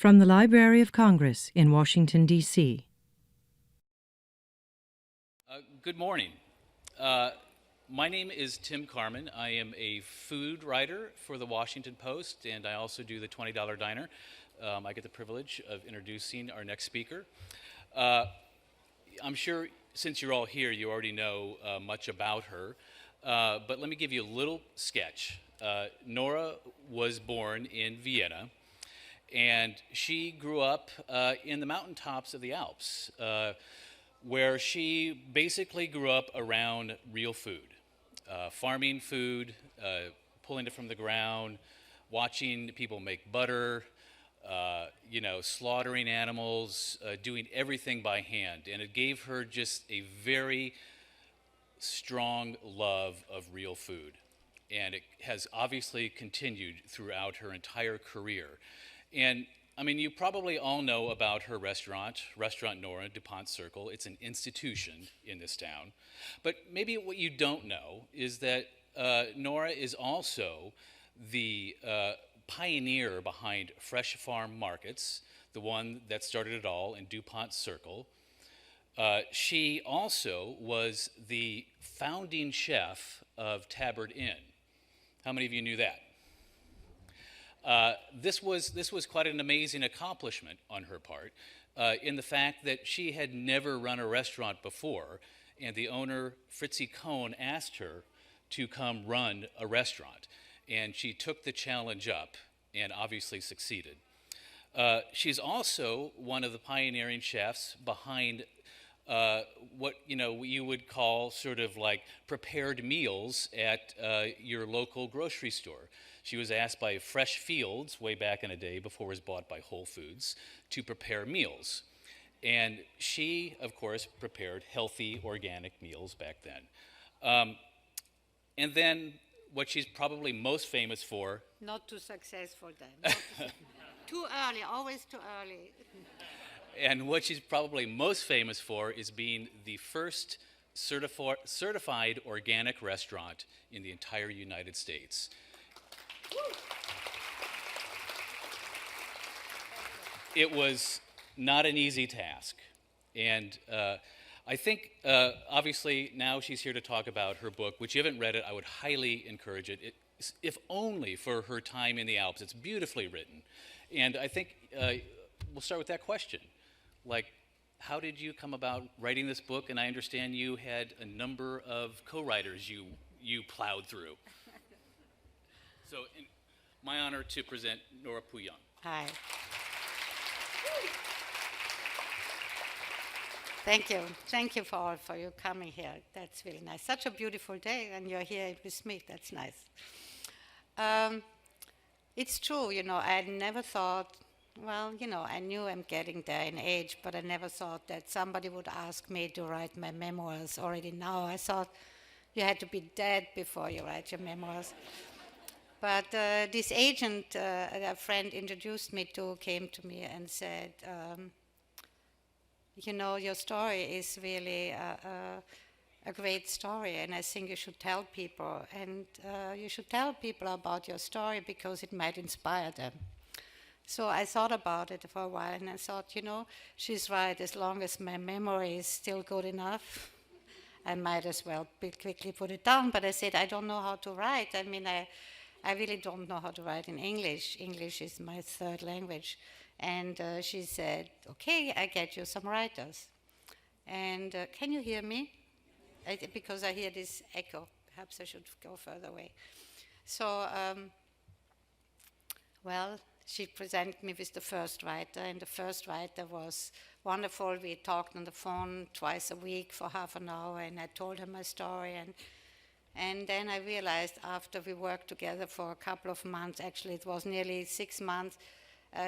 From the Library of Congress in Washington, D.C. Good morning. My name is Tim Carmen. I am a food writer for the Washington Post, and I also do the $20 Diner. I get the privilege of introducing our next speaker. I'm sure since you're all here, you already know much about her, but let me give you a little sketch. Nora was born in Vienna, and she grew up in the mountaintops of the Alps, where she basically grew up around real food, farming food, pulling it from the ground, watching people make butter, slaughtering animals, doing everything by hand. And it gave her just a very strong love of real food. And it has obviously continued throughout her entire career. And I mean, you probably all know about her restaurant, Restaurant Nora, DuPont Circle. It's an institution in this town. But maybe what you don't know is that Nora is also the pioneer behind Freshfarm Markets, the one that started it all in DuPont Circle. She also was the founding chef of Tabard Inn. How many of you knew that? This was quite an amazing accomplishment on her part, in the fact that she had never run a restaurant before, and the owner, Fritzie Cohn, asked her to come run a restaurant, and she took the challenge up and obviously succeeded. She's also one of the pioneering chefs behind what you would call sort of like prepared meals at your local grocery store. She was asked by Fresh Fields way back in the day before it was bought by Whole Foods to prepare meals. And she, of course, prepared healthy organic meals back then. And then what she's probably most famous for... Not too successful then. Too early, always too early. And what she's probably most famous for is being the first certified organic restaurant in the entire United States. It was not an easy task. And I think, obviously, now she's here to talk about her book, which you haven't read it, I would highly encourage it. If only for her time in the Alps. It's beautifully written. And I think we'll start with that question. Like, how did you come about writing this book? And I understand you had a number of co-writers you plowed through. So, my honor to present Nora Pouillon. Hi. Thank you. Thank you for you coming here. That's really nice. Such a beautiful day, and you're here with me. That's nice. It's true, I never thought, I knew I'm getting there in age, but I never thought that somebody would ask me to write my memoirs already now. I thought you had to be dead before you write your memoirs. But this agent that a friend introduced me to came to me and said, your story is really a great story, and I think you should tell people. And you should tell people about your story because it might inspire them. So I thought about it for a while, and I thought, she's right. As long as my memory is still good enough, I might as well quickly put it down. But I said, I don't know how to write. I mean, I really don't know how to write in English. English is my third language. And she said, okay, I get you some writers. And can you hear me? Because I hear this echo. Perhaps I should go further away. So, she presented me with the first writer, and the first writer was wonderful. We talked on the phone twice a week for half an hour, and I told her my story. And then I realized after we worked together for a couple of months, actually it was nearly 6 months,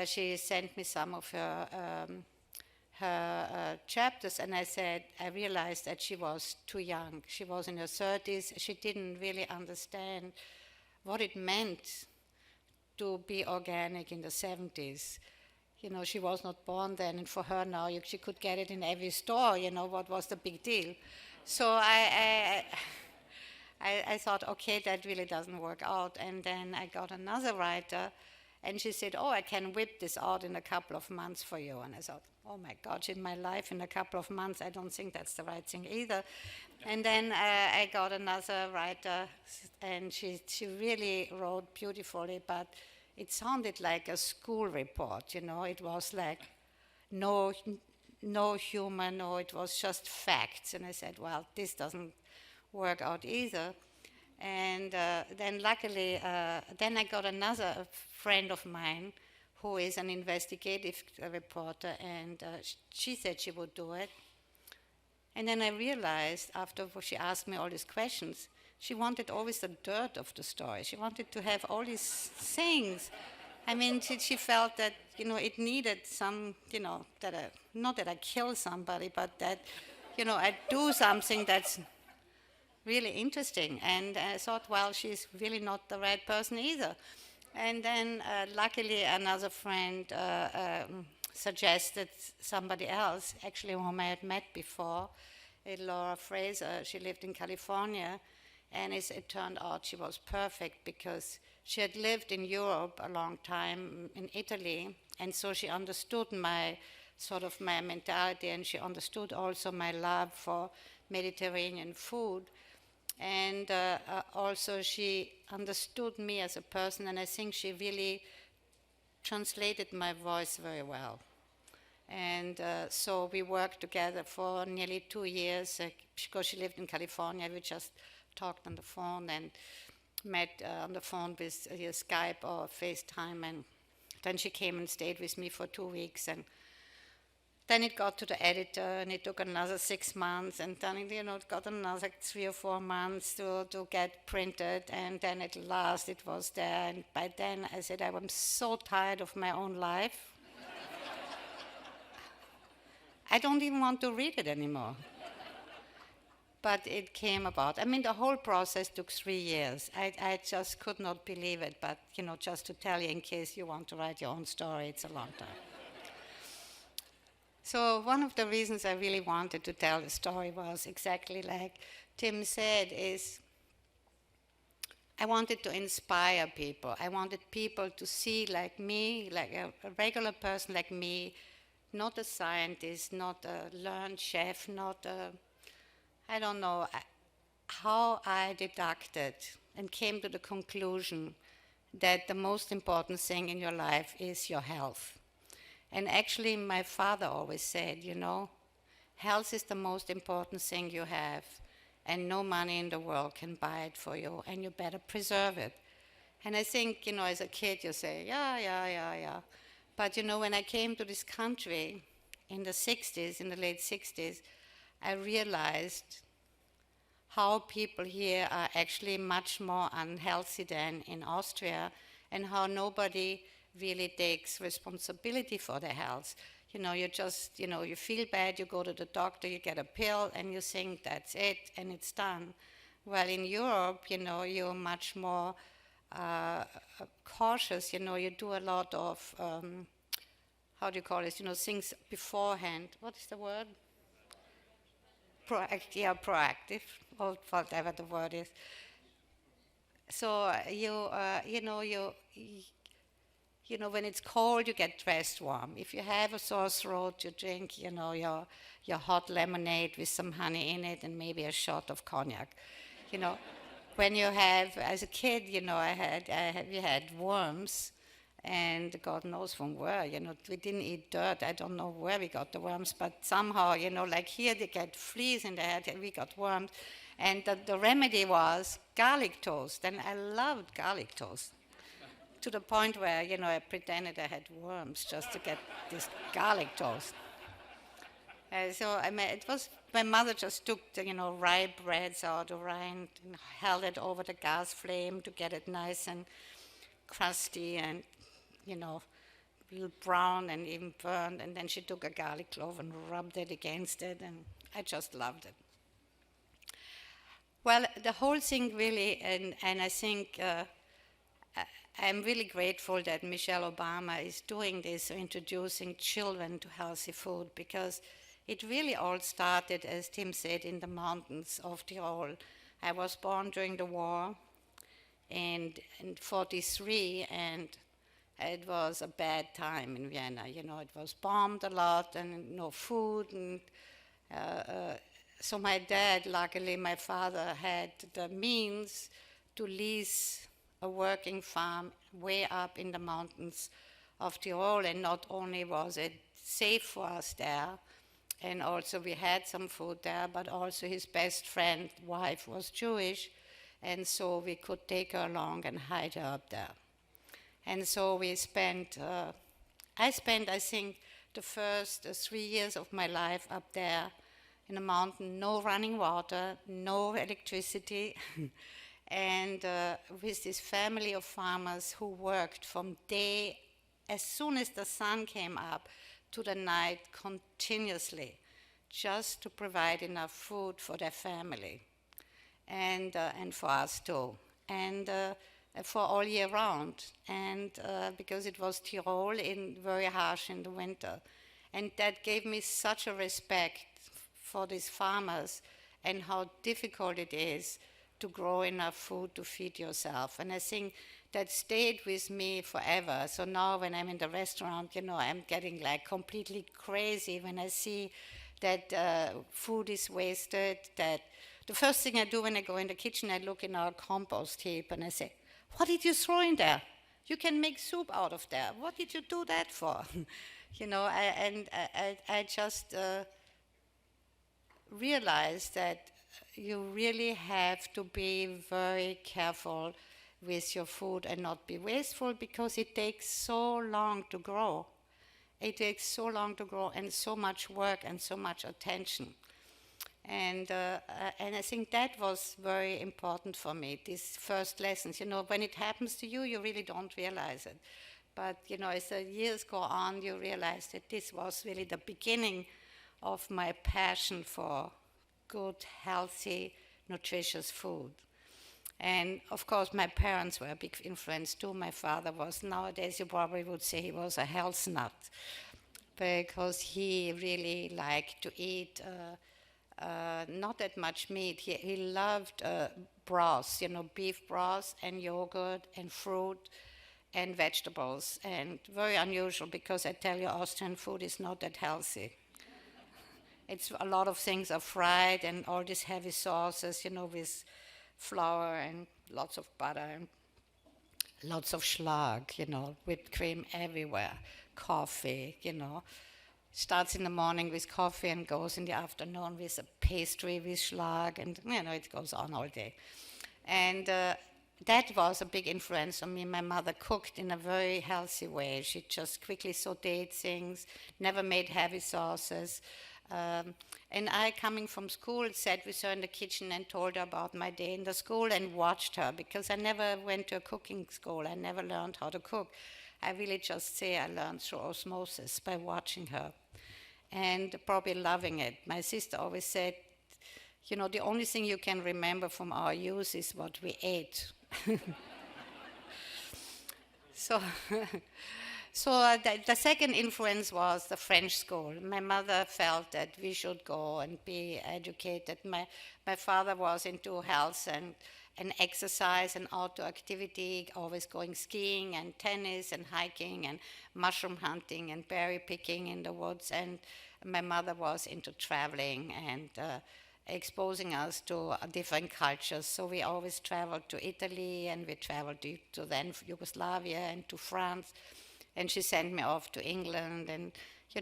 she sent me some of her chapters, and I realized that she was too young. She was in her 30s. She didn't really understand what it meant to be organic in the 70s. She was not born then, and for her now, she could get it in every store, what was the big deal? So I thought, okay, that really doesn't work out. And then I got another writer, And she said, oh, I can whip this out in a couple of months for you. And I thought, oh my gosh, in my life, in a couple of months, I don't think that's the right thing either. And then I got another writer, and she really wrote beautifully, but it sounded like a school report, you know. It was like no humor, no, it was just facts. And I said, well, this doesn't work out either. And then luckily, then I got another friend of mine who is an investigative reporter, and she said she would do it. And then I realized, after she asked me all these questions, she wanted always the dirt of the story. She wanted to have all these things. I mean, she felt that, you know, it needed some, you know, that not that I kill somebody, but that, you know, I do something that's really interesting. And I thought, well, she's really not the right person either. And then luckily another friend suggested somebody else, actually whom I had met before, Laura Fraser. She lived in California, and it turned out she was perfect because she had lived in Europe a long time, in Italy, and so she understood my mentality, and she understood also my love for Mediterranean food. And also she understood me as a person, and I think she really translated my voice very well. And so we worked together for nearly 2 years, because she lived in California. We just talked on the phone and met on the phone with Skype or FaceTime, and then she came and stayed with me for 2 weeks, and then it got to the editor, and it took another 6 months, and then it got another 3 or 4 months to get printed, and then at last it was there. And by then I said, I'm so tired of my own life. I don't even want to read it anymore. But it came about. I mean, the whole process took 3 years. I just could not believe it, but just to tell you, in case you want to write your own story, it's a long time. So one of the reasons I really wanted to tell the story was exactly like Tim said, is I wanted to inspire people. I wanted people to see like me, like a regular person like me, not a scientist, not a learned chef, not a, I don't know, how I deducted and came to the conclusion that the most important thing in your life is your health. And actually, my father always said, health is the most important thing you have, and no money in the world can buy it for you, and you better preserve it. And I think, as a kid, you say, yeah. But, when I came to this country in the 60s, in the late 60s, I realized how people here are actually much more unhealthy than in Austria, and how nobody really takes responsibility for their health. You just, you feel bad, you go to the doctor, you get a pill, and you think that's it, and it's done. Well, in Europe, you're much more cautious. You do a lot of, how do you call it, things beforehand. What is the word? Proactive, or whatever the word is. So when it's cold, you get dressed warm. If you have a sore throat, you drink, your hot lemonade with some honey in it and maybe a shot of cognac. When you have, as a kid, we had worms, and God knows from where. We didn't eat dirt. I don't know where we got the worms, but somehow, like here they get fleas in the head, and we got worms. And the remedy was garlic toast, and I loved garlic toast. To the point where, I pretended I had worms just to get this garlic toast. It was, my mother just took the, rye breads out of rye and held it over the gas flame to get it nice and crusty and, a little brown and even burned. And then she took a garlic clove and rubbed it against it, and I just loved it. Well, the whole thing really, and I think, I'm really grateful that Michelle Obama is doing this, introducing children to healthy food, because it really all started, as Tim said, in the mountains of Tyrol. I was born during the war in 1943, and it was a bad time in Vienna. It was bombed a lot and no food. And so my dad, luckily, my father had the means to lease a working farm way up in the mountains of Tyrol. And not only was it safe for us there, and also we had some food there, but also his best friend, wife, was Jewish, and so we could take her along and hide her up there. And so we spent, I think, the first 3 years of my life up there in the mountain, no running water, no electricity, and with this family of farmers who worked from day, as soon as the sun came up, to the night continuously, just to provide enough food for their family, and for us too. And for all year round, and because it was Tyrol, very harsh in the winter. And that gave me such a respect for these farmers and how difficult it is to grow enough food to feed yourself. And I think that stayed with me forever. So now when I'm in the restaurant, I'm getting like completely crazy when I see that food is wasted. That the first thing I do when I go in the kitchen, I look in our compost heap and I say, what did you throw in there? You can make soup out of there. What did you do that for? I just realized that you really have to be very careful with your food and not be wasteful, because it takes so long to grow. It takes so long to grow and so much work and so much attention. And I think that was very important for me, these first lessons. When it happens to you, you really don't realize it. But, as the years go on, you realize that this was really the beginning of my passion for good, healthy, nutritious food. And, of course, my parents were a big influence, too. My father was, nowadays you probably would say he was a health nut, because he really liked to eat not that much meat. He loved broths, beef broth and yogurt and fruit and vegetables. And very unusual, because I tell you, Austrian food is not that healthy. It's a lot of things are fried and all these heavy sauces, with flour and lots of butter and lots of schlag, whipped cream everywhere, coffee, Starts in the morning with coffee and goes in the afternoon with a pastry with schlag, and it goes on all day. And that was a big influence on me. My mother cooked in a very healthy way. She just quickly sauteed things, never made heavy sauces. And I, coming from school, sat with her in the kitchen and told her about my day in the school and watched her, because I never went to a cooking school. I never learned how to cook. I really just say I learned through osmosis by watching her and probably loving it. My sister always said, the only thing you can remember from our youth is what we ate. So the second influence was the French school. My mother felt that we should go and be educated. My father was into health and exercise and outdoor activity, always going skiing and tennis and hiking and mushroom hunting and berry picking in the woods. And my mother was into traveling and exposing us to different cultures. So we always traveled to Italy, and we traveled to then Yugoslavia and to France. And she sent me off to England, and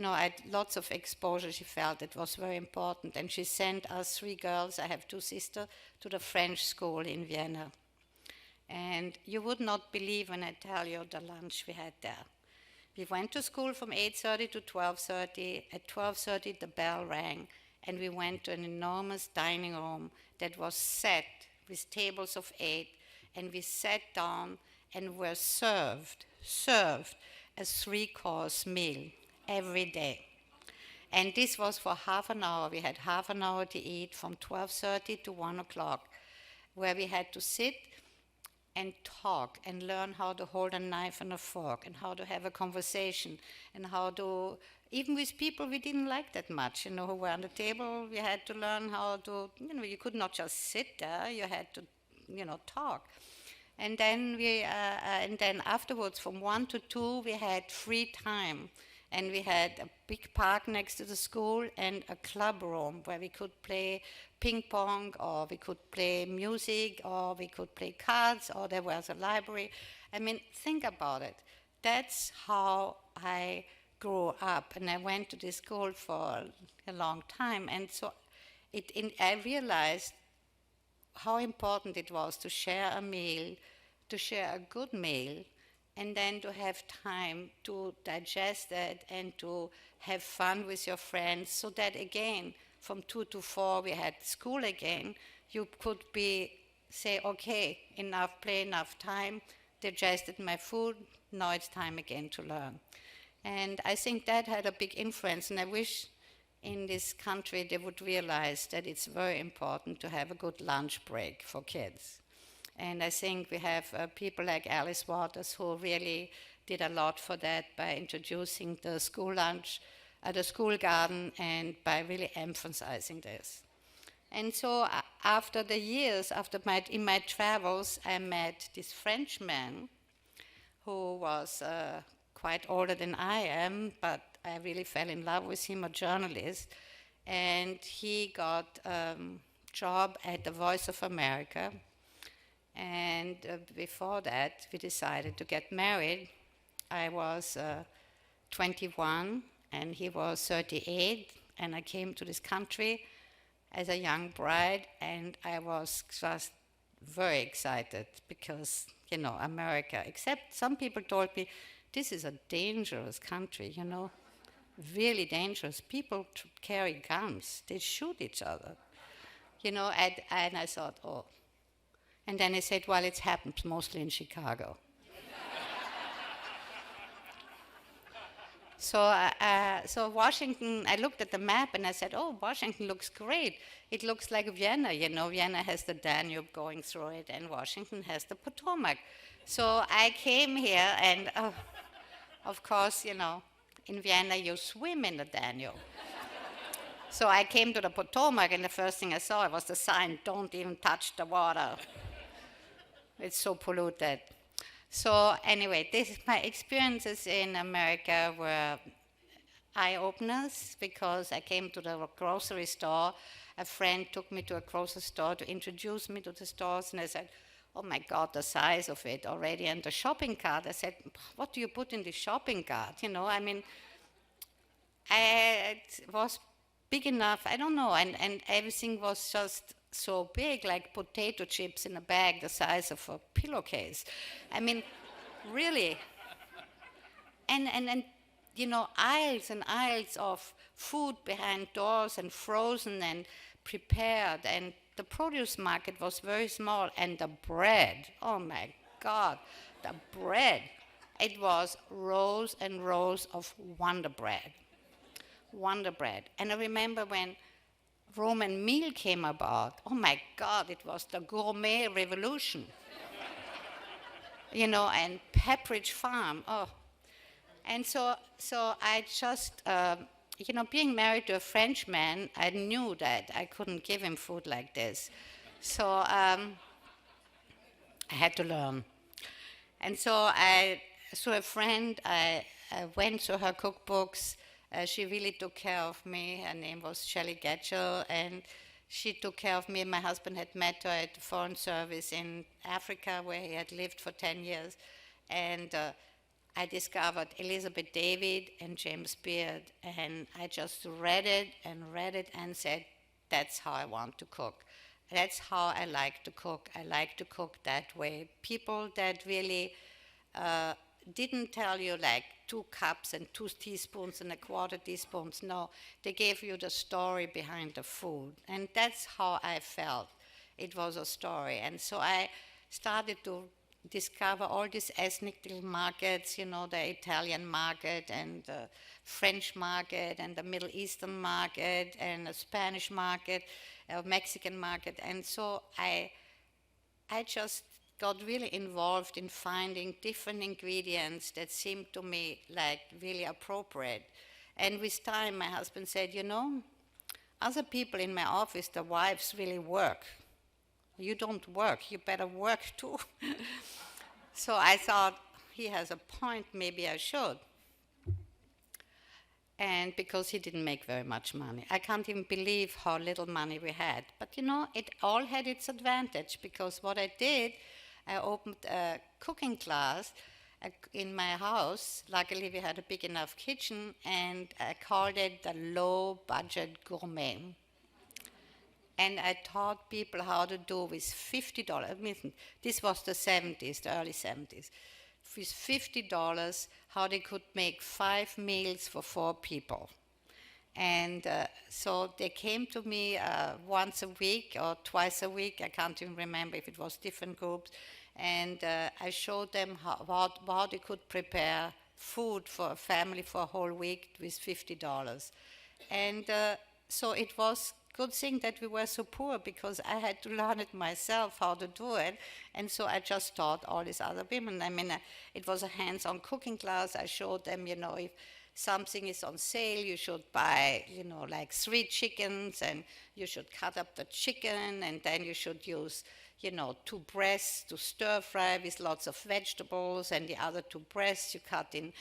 I had lots of exposure. She felt it was very important. And she sent us 3 girls, I have 2 sisters, to the French school in Vienna. And you would not believe when I tell you the lunch we had there. We went to school from 8:30 to 12:30. At 12:30 the bell rang, and we went to an enormous dining room that was set with tables of 8, and we sat down and were served a 3-course meal every day. And this was for half an hour. We had half an hour to eat from 12:30 to 1 o'clock, where we had to sit and talk and learn how to hold a knife and a fork and how to have a conversation and how to, even with people we didn't like that much, who were on the table, we had to learn how to, you could not just sit there, you had to, talk. And then and then afterwards, from 1 to 2, we had free time, and we had a big park next to the school and a club room where we could play ping pong, or we could play music, or we could play cards, or there was a library. I mean, think about it. That's how I grew up, and I went to this school for a long time, and so I realized how important it was to share a meal, to share a good meal, and then to have time to digest it and to have fun with your friends, so that again, from 2 to 4, we had school again. You could say, okay, enough play, enough time, digested my food, now it's time again to learn. And I think that had a big influence, and I wish in this country they would realize that it's very important to have a good lunch break for kids. And I think we have people like Alice Waters who really did a lot for that by introducing the school lunch, the school garden, and by really emphasizing this. And so after the years, in my travels, I met this Frenchman who was quite older than I am, but I really fell in love with him, a journalist. And he got a job at the Voice of America. And before that, we decided to get married. I was 21 and he was 38, and I came to this country as a young bride, and I was just very excited because, you know, America, except some people told me, this is a dangerous country, you know, really dangerous. People carry guns, they shoot each other, you know, and I thought, oh. And then he said, well, it happens mostly in Chicago. So Washington, I looked at the map and I said, oh, Washington looks great. It looks like Vienna, you know. Vienna has the Danube going through it, and Washington has the Potomac. So I came here, and of course, you know, in Vienna you swim in the Danube. So I came to the Potomac, and the first thing I saw was the sign, don't even touch the water. It's so polluted. So anyway, my experiences in America were eye-openers because I came to the grocery store. A friend took me to a grocery store to introduce me to the stores, and I said, oh my God, the size of it already. And the shopping cart, I said, what do you put in the shopping cart? You know, I mean, it was big enough, I don't know, and everything was just so big, like potato chips in a bag the size of a pillowcase. I mean, really. And you know, aisles and aisles of food behind doors and frozen and prepared, and the produce market was very small, and the bread, oh my God, the bread. It was rows and rows of Wonder Bread. Wonder Bread. And I remember when Roman meal came about, oh my God, it was the gourmet revolution. You know, and Pepperidge Farm, oh. And so I just, you know, being married to a Frenchman, I knew that I couldn't give him food like this. So I had to learn. And so through a friend, I went through her cookbooks. She really took care of me. Her name was Shelley Getchell, and she took care of me. My husband had met her at the Foreign Service in Africa, where he had lived for 10 years. And I discovered Elizabeth David and James Beard, and I just read it and said, that's how I want to cook. That's how I like to cook. I like to cook that way. People that really didn't tell you like 2 cups and 2 teaspoons and a quarter teaspoons. No, they gave you the story behind the food. And that's how I felt. It was a story. And so I started to discover all these ethnic little markets, you know, the Italian market and the French market and the Middle Eastern market and the Spanish market, Mexican market. And so I just got really involved in finding different ingredients that seemed to me like really appropriate. And with time, my husband said, you know, other people in my office, the wives really work. You don't work, you better work too. So I thought, he has a point, maybe I should. And because he didn't make very much money. I can't even believe how little money we had. But it all had its advantage, because what I did, I opened a cooking class in my house. Luckily, we had a big enough kitchen, and I called it the Low Budget Gourmet. And I taught people how to do with $50. I mean, this was the 70s, the early 70s. With $50, how they could make 5 meals for 4 people. And so they came to me once a week or twice a week. I can't even remember if it was different groups. And I showed them how they could prepare food for a family for a whole week with $50. And so it was good thing that we were so poor, because I had to learn it myself how to do it. And so I just taught all these other women. I mean, it was a hands-on cooking class. I showed them, if something is on sale, you should buy, like 3 chickens, and you should cut up the chicken, and then you should use 2 breasts to stir fry with lots of vegetables, and the other 2 breasts you cut in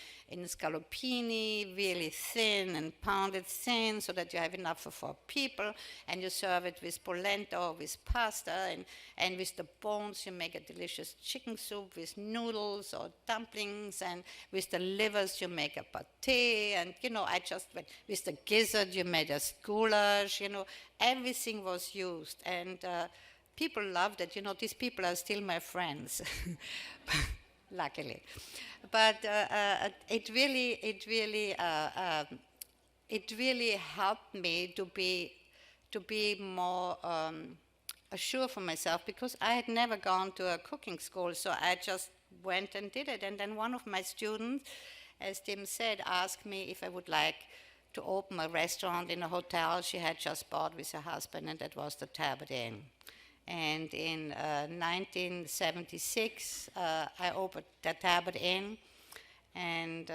scallopini, really thin and pounded thin, so that you have enough for 4 people, and you serve it with polenta or with pasta, and with the bones you make a delicious chicken soup with noodles or dumplings, and with the livers you make a pâté, and I just went with the gizzard you made a goulash, everything was used, and people loved it. These people are still my friends, luckily. But it really helped me to be more assured for myself, because I had never gone to a cooking school, so I just went and did it. And then one of my students, as Tim said, asked me if I would like to open a restaurant in a hotel she had just bought with her husband, and that was the Tabard Inn. And in 1976, I opened the Tabard Inn, and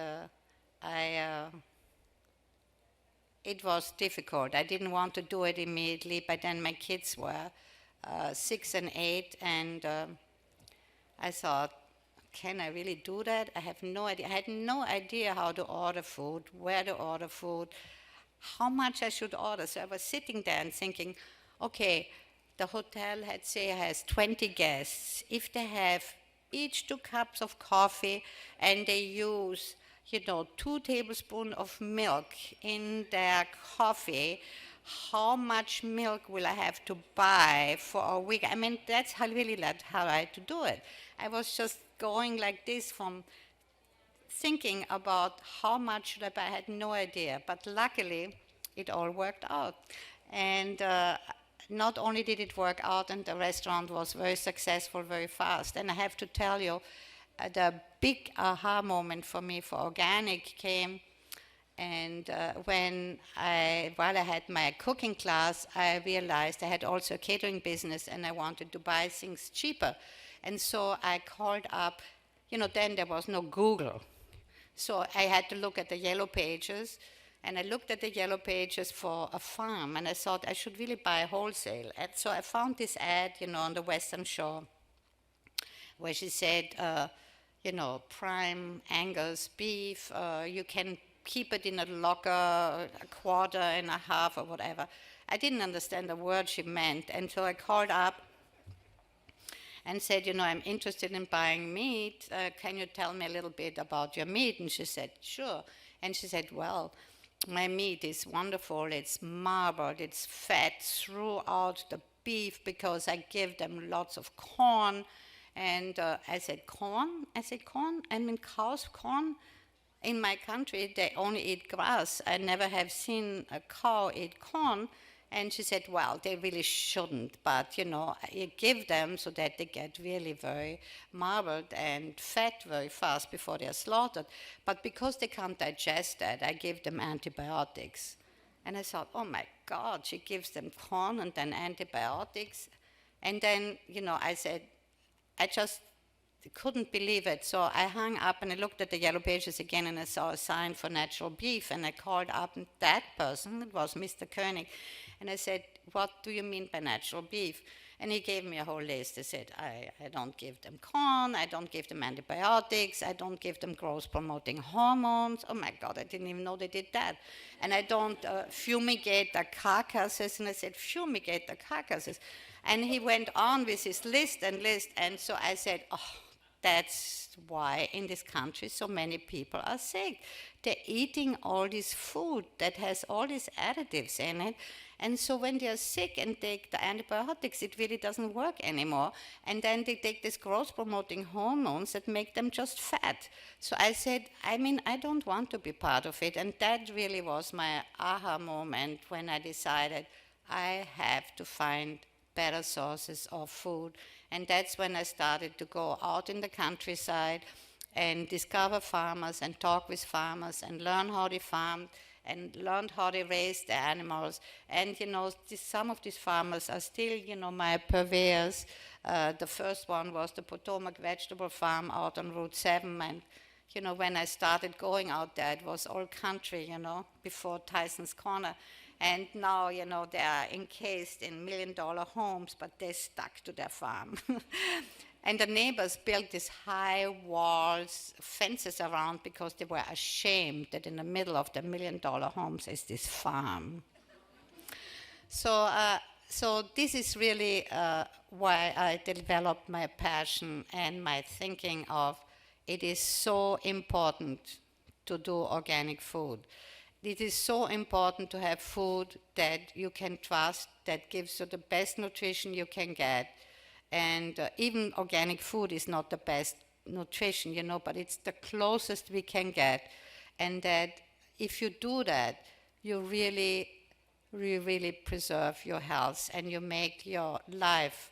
it was difficult. I didn't want to do it immediately, but then my kids were 6 and 8, and I thought, can I really do that? I have no idea. I had no idea how to order food, where to order food, how much I should order. So I was sitting there and thinking, okay, the hotel has 20 guests. If they have each 2 cups of coffee and they use, 2 tablespoons of milk in their coffee, how much milk will I have to buy for a week? I mean, that's how I had to do it. I was just going like this from thinking about how much should I buy. I had no idea, but luckily it all worked out. And not only did it work out, and the restaurant was very successful very fast. And I have to tell you, the big aha moment for me for organic came, and while I had my cooking class, I realized I had also a catering business, and I wanted to buy things cheaper. And so I called up, then there was no Google. So I had to look at the yellow pages. And I looked at the yellow pages for a farm, and I thought I should really buy wholesale. And so I found this ad, on the Western Shore, where she said, prime Angus beef, you can keep it in a locker a quarter and a half or whatever. I didn't understand the word she meant, and so I called up and said, I'm interested in buying meat. Can you tell me a little bit about your meat? And she said, sure. And she said, well, my meat is wonderful. It's marbled. It's fat throughout the beef, because I give them lots of corn. And I said, corn? I said, corn? I mean, cows, corn? In my country, they only eat grass. I never have seen a cow eat corn. And she said, well, they really shouldn't, but, you give them so that they get really very marbled and fat very fast before they're slaughtered. But because they can't digest that, I give them antibiotics. And I thought, oh my God, she gives them corn and then antibiotics. And then, I said, I just couldn't believe it. So I hung up and I looked at the yellow pages again, and I saw a sign for natural beef, and I called up that person, it was Mr. Koenig, and I said, what do you mean by natural beef? And he gave me a whole list. He said, I don't give them corn, I don't give them antibiotics, I don't give them growth-promoting hormones. Oh my God, I didn't even know they did that. And I don't fumigate the carcasses. And I said, fumigate the carcasses. And he went on with his list. And so I said, oh, that's why in this country so many people are sick. They're eating all this food that has all these additives in it. And so when they're sick and take the antibiotics, it really doesn't work anymore. And then they take these growth-promoting hormones that make them just fat. So I said, I don't want to be part of it. And that really was my aha moment when I decided I have to find better sources of food. And that's when I started to go out in the countryside and discover farmers and talk with farmers and learn how they farmed and learned how they raised the animals. And, some of these farmers are still, my purveyors. The first one was the Potomac Vegetable Farm out on Route 7. And, when I started going out there, it was all country, before Tyson's Corner. And now, they are encased in million-dollar homes, but they're stuck to their farm. And the neighbors built these high walls, fences around, because they were ashamed that in the middle of the million-dollar homes is this farm. So this is really why I developed my passion and my thinking of it is so important to do organic food. It is so important to have food that you can trust, that gives you the best nutrition you can get. And even organic food is not the best nutrition, but it's the closest we can get. And that if you do that, you really preserve your health and you make your life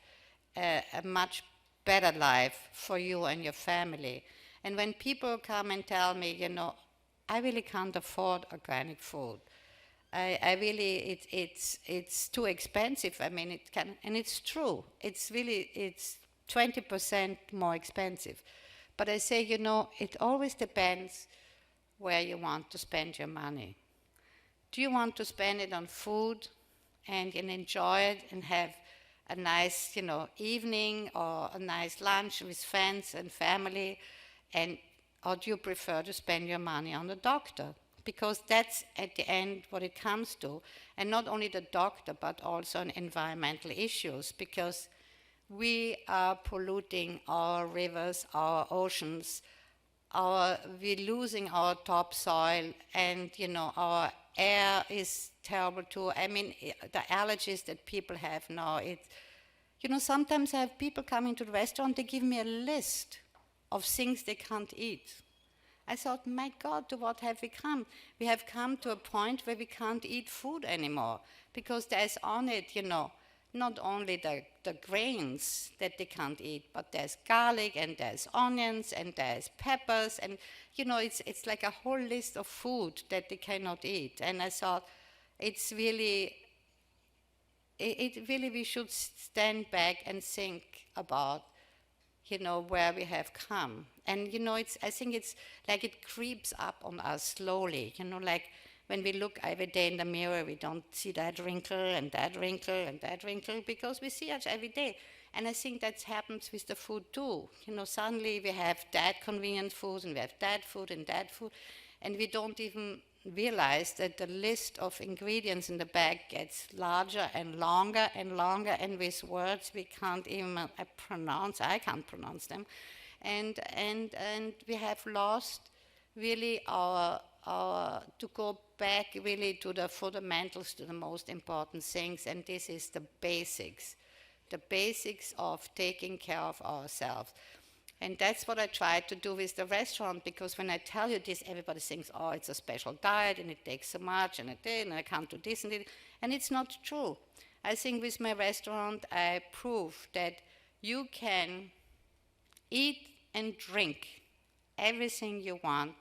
a much better life for you and your family. And when people come and tell me, I really can't afford organic food. I really, it's too expensive. It can, and it's true. It's 20% more expensive. But I say, it always depends where you want to spend your money. Do you want to spend it on food and enjoy it and have a nice, evening or a nice lunch with friends and family, or do you prefer to spend your money on the doctor? Because that's at the end what it comes to. And not only the doctor, but also on environmental issues, because we are polluting our rivers, our oceans, we're losing our topsoil, and our air is terrible too. The allergies that people have now, sometimes I have people coming to the restaurant, they give me a list of things they can't eat. I thought, my God, to what have we come? We have come to a point where we can't eat food anymore, because there's on it, not only the grains that they can't eat, but there's garlic and there's onions and there's peppers, and it's like a whole list of food that they cannot eat. And I thought, it's really, we should stand back and think about where we have come. And, I think it's like it creeps up on us slowly, like when we look every day in the mirror, we don't see that wrinkle and that wrinkle and that wrinkle, because we see it every day. And I think that happens with the food too. Suddenly we have that convenient food and we have that food and that food, and we don't even realize that the list of ingredients in the bag gets larger and longer, and with words we can't even pronounce. I can't pronounce them, and we have lost really our to go back really to the fundamentals, to the most important things, and this is the basics of taking care of ourselves. And that's what I try to do with the restaurant, because when I tell you this, everybody thinks, oh, it's a special diet and it takes so much and I can't do this and it. And it's not true. I think with my restaurant, I prove that you can eat and drink everything you want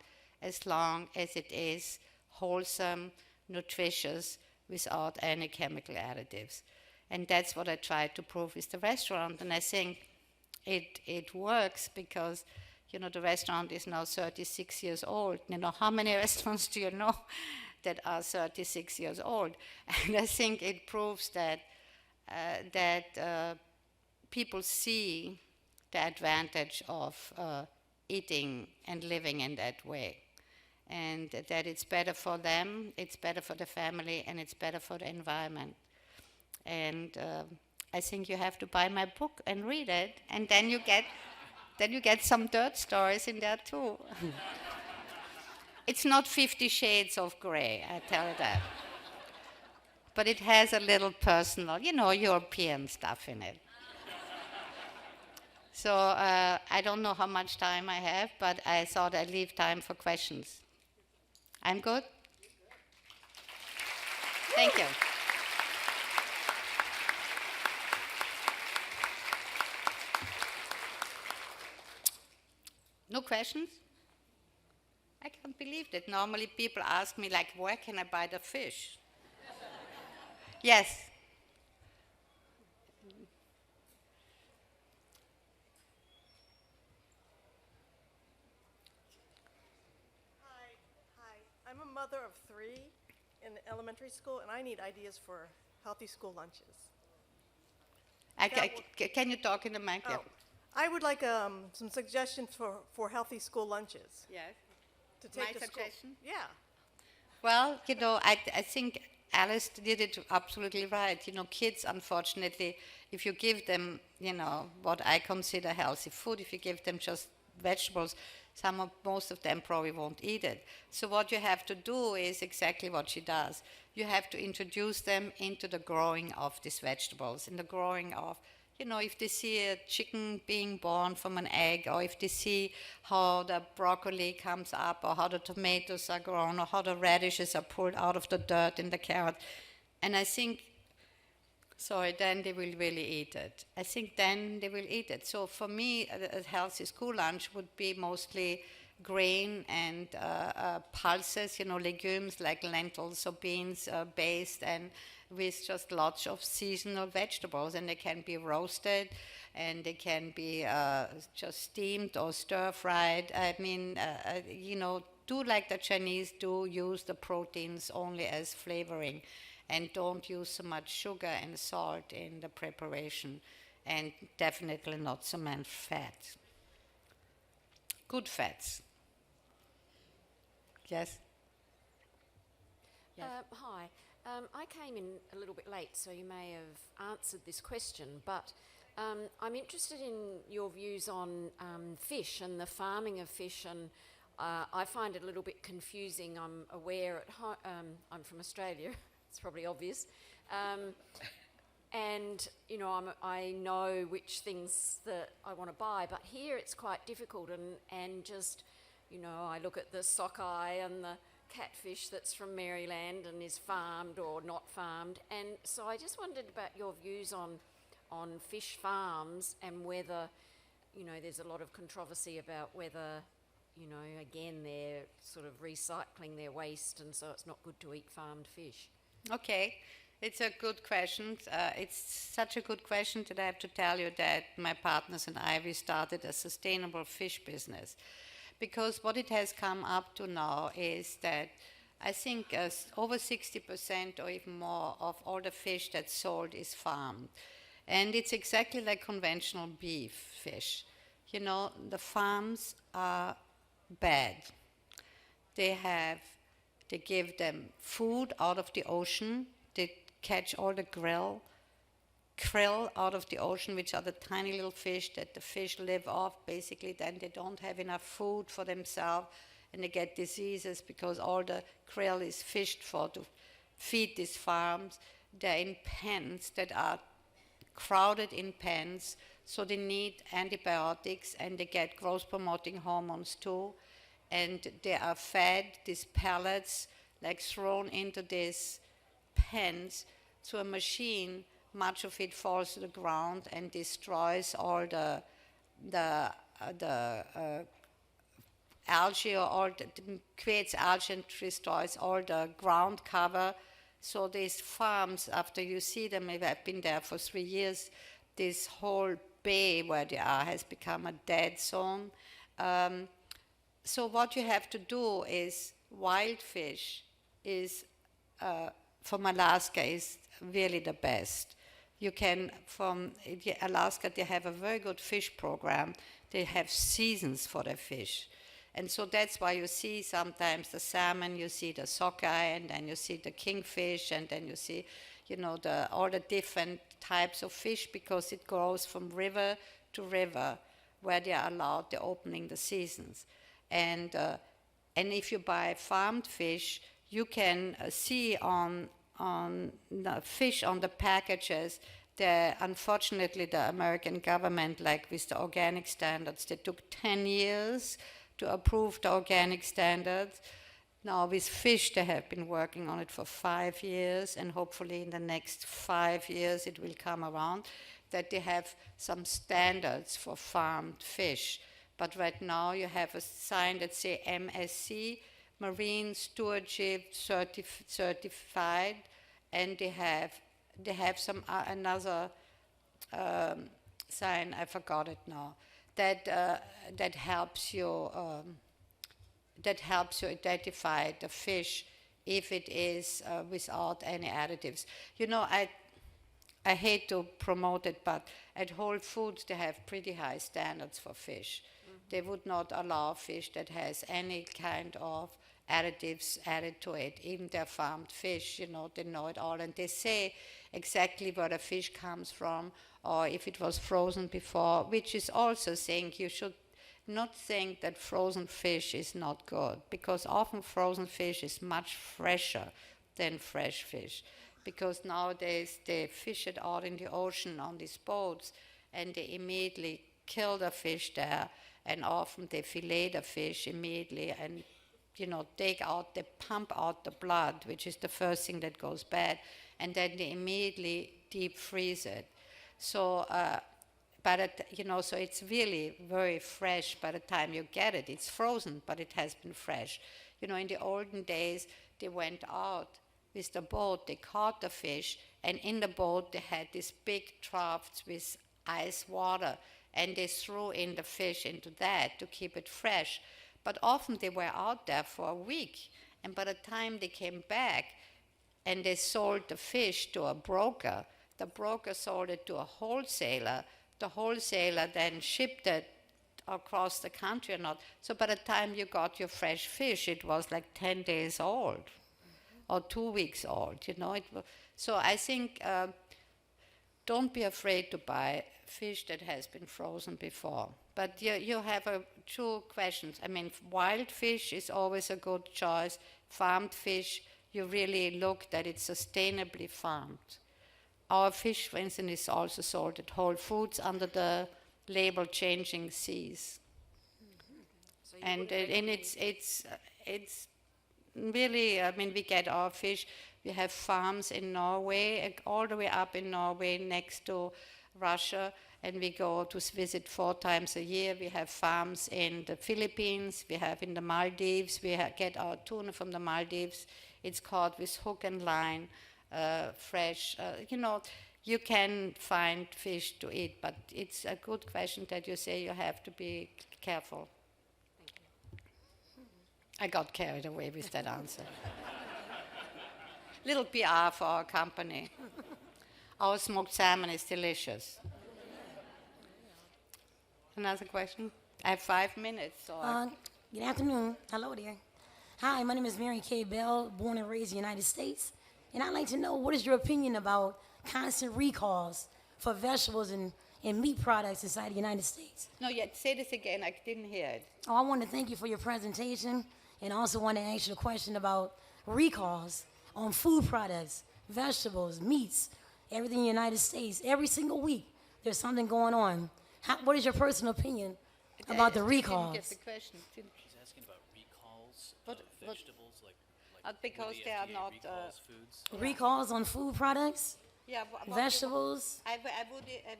as long as it is wholesome, nutritious, without any chemical additives. And that's what I try to prove with the restaurant. And I think it works, because the restaurant is now 36 years old. How many restaurants do you know that are 36 years old? And I think it proves that people see the advantage of eating and living in that way. And that it's better for them, it's better for the family, and it's better for the environment. And I think you have to buy my book and read it, and then you get some dirt stories in there too. It's not 50 Shades of Grey, I tell you that. But it has a little personal, European stuff in it. So I don't know how much time I have, but I thought I'd leave time for questions. I'm good? Thank you. No questions? I can't believe that. Normally people ask me, like, where can I buy the fish? Yes. Hi. I'm a mother of 3 in elementary school, and I need ideas for healthy school lunches. Can you talk in the mic? Yeah. Oh, I would like some suggestions for healthy school lunches Yes. to take My to suggestion? school. Yeah. Well, I think Alice did it absolutely right. Kids, unfortunately, if you give them, what I consider healthy food, if you give them just vegetables, most of them probably won't eat it. So what you have to do is exactly what she does. You have to introduce them into the growing of these vegetables, in the growing of, if they see a chicken being born from an egg, or if they see how the broccoli comes up, or how the tomatoes are grown, or how the radishes are pulled out of the dirt in the carrot. And I think, then they will really eat it. I think then they will eat it. So for me, a healthy school lunch would be mostly grain and pulses, legumes like lentils or beans based, and with just lots of seasonal vegetables. And they can be roasted, and they can be just steamed or stir-fried. I mean, do like the Chinese do, use the proteins only as flavoring, and don't use so much sugar and salt in the preparation, and definitely not so much fat. Good fats. Yes? Yes. Hi. I came in a little bit late, so you may have answered this question, but I'm interested in your views on fish and the farming of fish, and I find it a little bit confusing. I'm aware at home, I'm from Australia, it's probably obvious, and I know which things that I want to buy, but here it's quite difficult, and just, I look at the sockeye and the catfish that's from Maryland and is farmed or not farmed, and so I just wondered about your views on fish farms, and whether, there's a lot of controversy about whether, again, they're sort of recycling their waste, and so it's not good to eat farmed fish. Okay, it's a good question. It's such a good question that I have to tell you that my partners and I, we started a sustainable fish business. Because what it has come up to now is that I think over 60% or even more of all the fish that's sold is farmed. And it's exactly like conventional beef fish. The farms are bad. They give them food out of the ocean. They catch all the krill out of the ocean, which are the tiny little fish that the fish live off. Basically, then they don't have enough food for themselves, and they get diseases because all the krill is fished for to feed these farms. They're in pens that are crowded in pens, so they need antibiotics, and they get growth-promoting hormones too. And they are fed these pellets, like thrown into these pens to a machine. Much of it falls to the ground and destroys all the algae, or creates algae and destroys all the ground cover. So these farms, after you see them, maybe I've been there for 3 years, this whole bay where they are has become a dead zone. So what you have to do is, wild fish is, from Alaska, is really the best. You can, from Alaska, they have a very good fish program. They have seasons for their fish. And so that's why you see sometimes the salmon, you see the sockeye, and then you see the kingfish, and then you see, all the different types of fish, because it grows from river to river where they are allowed, they're opening the seasons. And if you buy farmed fish, you can see on the fish on the packages. Unfortunately, the American government, like with the organic standards, they took 10 years to approve the organic standards. Now with fish, they have been working on it for 5 years, and hopefully in the next 5 years it will come around, that they have some standards for farmed fish. But right now you have a sign that says MSC, Marine Stewardship Certified, and they have some another sign, I forgot it now, that helps you identify the fish if it is without any additives. I hate to promote it, but at Whole Foods they have pretty high standards for fish. They would not allow fish that has any kind of additives added to it. Even their farmed fish, they know it all, and they say exactly where the fish comes from, or if it was frozen before, which is also saying you should not think that frozen fish is not good, because often frozen fish is much fresher than fresh fish, because nowadays they fish it out in the ocean on these boats, and they immediately kill the fish there, and often they fillet the fish immediately and they pump out the blood, which is the first thing that goes bad, and then they immediately deep freeze it. So, so it's really very fresh by the time you get it. It's frozen, but it has been fresh. In the olden days, they went out with the boat, they caught the fish, and in the boat they had these big troughs with ice water, and they threw in the fish into that to keep it fresh. But often they were out there for a week, and by the time they came back and they sold the fish to a broker, the broker sold it to a wholesaler, the wholesaler then shipped it across the country or not. So by the time you got your fresh fish, it was like 10 days old or 2 weeks old, So I think don't be afraid to buy fish that has been frozen before. But you have two questions. I mean, wild fish is always a good choice. Farmed fish, you really look that it's sustainably farmed. Our fish, for instance, is also sold at Whole Foods under the label Changing Seas. So And it's really, we get our fish. We have farms in Norway, all the way up in Norway next to Russia, and we go to visit 4 times a year. We have farms in the Philippines, we have in the Maldives, get our tuna from the Maldives. It's caught with hook and line, fresh. You can find fish to eat, but it's a good question that you say you have to be careful. I got carried away with that answer. Little PR for our company. Our smoked salmon is delicious. Another question? I have 5 minutes. So Good afternoon. Hello there. Hi, my name is Mary Kay Bell, born and raised in the United States. And I'd like to know, what is your opinion about constant recalls for vegetables and meat products inside the United States? No, say this again. I didn't hear it. I want to thank you for your presentation, and also want to ask you a question about recalls on food products, vegetables, meats, everything in the United States. Every single week, there's something going on. What is your personal opinion about the recalls? I didn't get the question. She's asking about recalls What- of what- vegetables, like because would the they are FDA not, recalls foods. Recalls on food products, Yeah, vegetables. I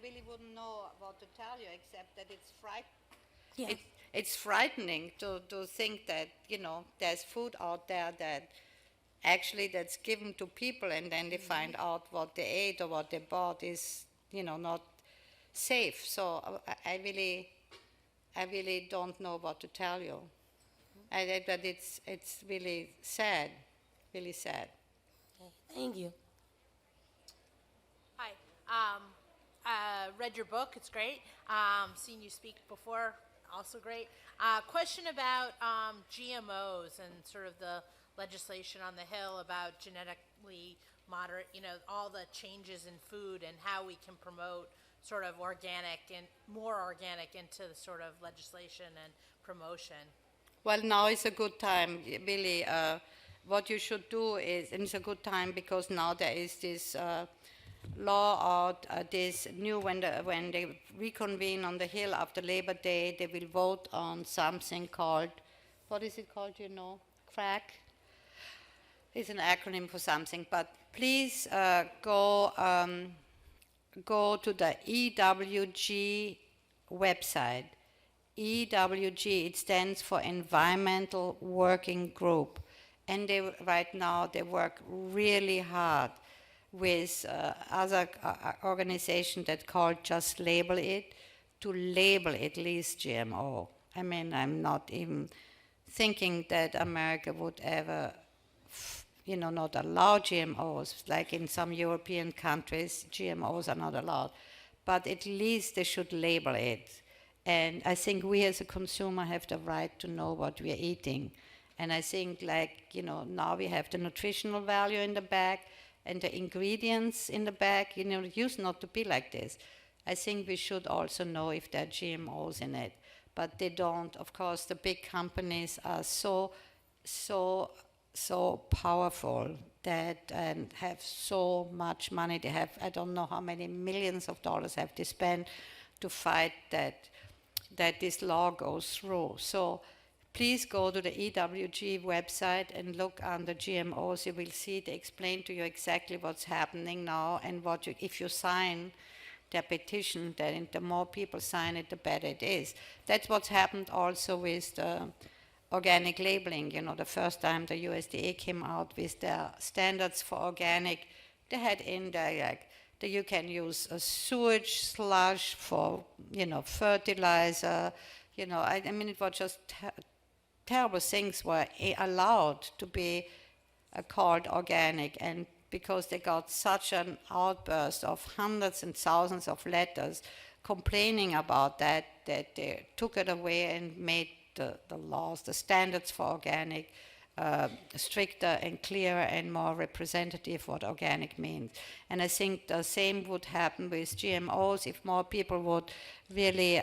really wouldn't know what to tell you, except that it's frightening. Yeah. It's frightening to think that, there's food out there that actually that's given to people, and then they find out what they ate or what they bought is, not safe. So I really don't know what to tell you. But it's really sad, really sad. Thank you. Hi, Read your book, it's great. Seen you speak before, also great. Question about GMOs and sort of the legislation on the Hill about genetically moderate, all the changes in food and how we can promote sort of organic and more organic into the sort of legislation and promotion. Well, now is a good time, really. What you should do is, and it's a good time because now there is this law out, this new, when they reconvene on the Hill after Labor Day, they will vote on something called, what is it called, CRAC? It's an acronym for something, but please go to the EWG website. EWG, it stands for Environmental Working Group. And right now they work really hard with other organizations that called Just Label It, to label at least GMO. I mean, I'm not even thinking that America would ever not allow GMOs, like in some European countries, GMOs are not allowed. But at least they should label it. And I think we as a consumer have the right to know what we are eating. And I think now we have the nutritional value in the bag and the ingredients in the bag, it used not to be like this. I think we should also know if there are GMOs in it. But they don't. Of course, the big companies are so powerful that and have so much money. They have, I don't know how many millions of dollars have they spent to fight that this law goes through. So please go to the EWG website and look under GMOs. You will see they explain to you exactly what's happening now, and if you sign their petition, then the more people sign it, the better it is. That's what's happened also with the organic labeling. The first time the USDA came out with their standards for organic, they had in there that you can use a sewage sludge for fertilizer. I mean, it was just terrible things were allowed to be called organic, and because they got such an outburst of hundreds and thousands of letters complaining about that they took it away and made the laws, the standards for organic, stricter and clearer and more representative what organic means. And I think the same would happen with GMOs. If more people would really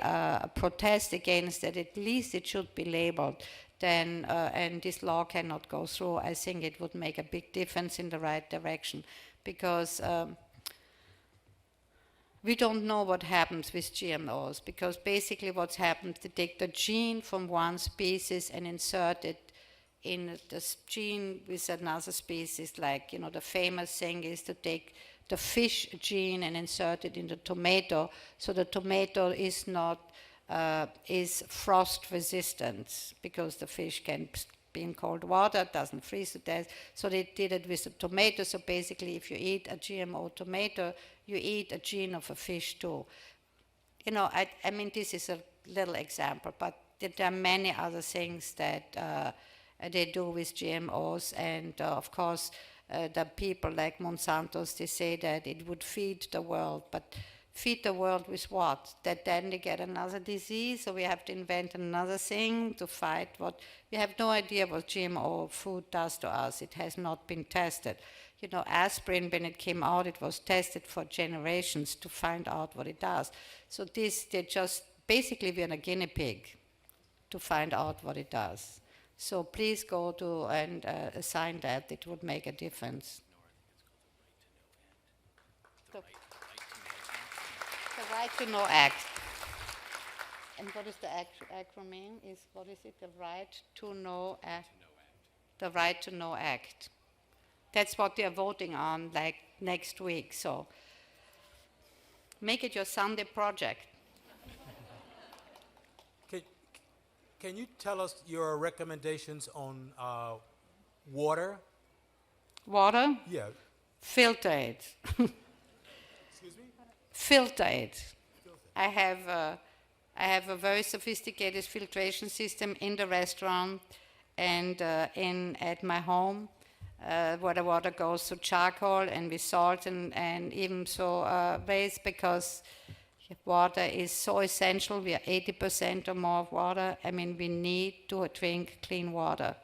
protest against it, at least it should be labeled. Then, and this law cannot go through, I think it would make a big difference in the right direction, because we don't know what happens with GMOs, because basically what's happened, they take the gene from one species and insert it in the gene with another species. Like, the famous thing is to take the fish gene and insert it in the tomato, so the tomato is not is frost resistant, because the fish can be in cold water, doesn't freeze to death. So they did it with the tomato. So basically, if you eat a GMO tomato, you eat a gene of a fish too. I mean, this is a little example, but there are many other things that they do with GMOs. And of course, the people like Monsanto's, they say that it would feed the world, but feed the world with what? That then they get another disease, so we have to invent another thing to fight what? We have no idea what GMO food does to us. It has not been tested. Aspirin, when it came out, it was tested for generations to find out what it does. So they just, basically we're a guinea pig to find out what it does. So please go to and assign that. It would make a difference. The Right to Know Act. And what is the acronym? What is it? The Right to Know Act. The Right to Know Act. That's what they are voting on, like next week. So make it your Sunday project. Can you tell us your recommendations on water? Water? Yeah. Filter it. Excuse me? Filter it. I have a very sophisticated filtration system in the restaurant and at my home. where the water goes to charcoal and with salt and even so waste, because water is so essential. We are 80% or more of water. I mean, we need to drink clean water.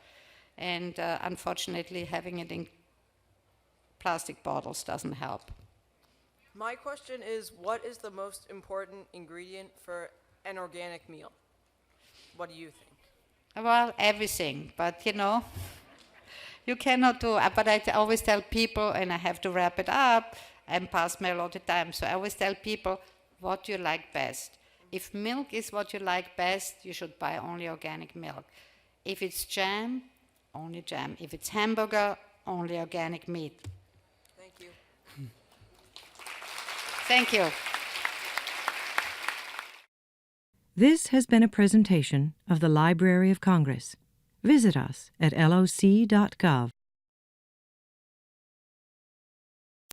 And unfortunately, having it in plastic bottles doesn't help. My question is, what is the most important ingredient for an organic meal? What do you think? Well, everything, but you cannot do, but I always tell people, and I have to wrap it up, I'm past my allotted time, so I always tell people what you like best. If milk is what you like best, you should buy only organic milk. If it's jam, only jam. If it's hamburger, only organic meat. Thank you. Thank you. This has been a presentation of the Library of Congress. Visit us at loc.gov.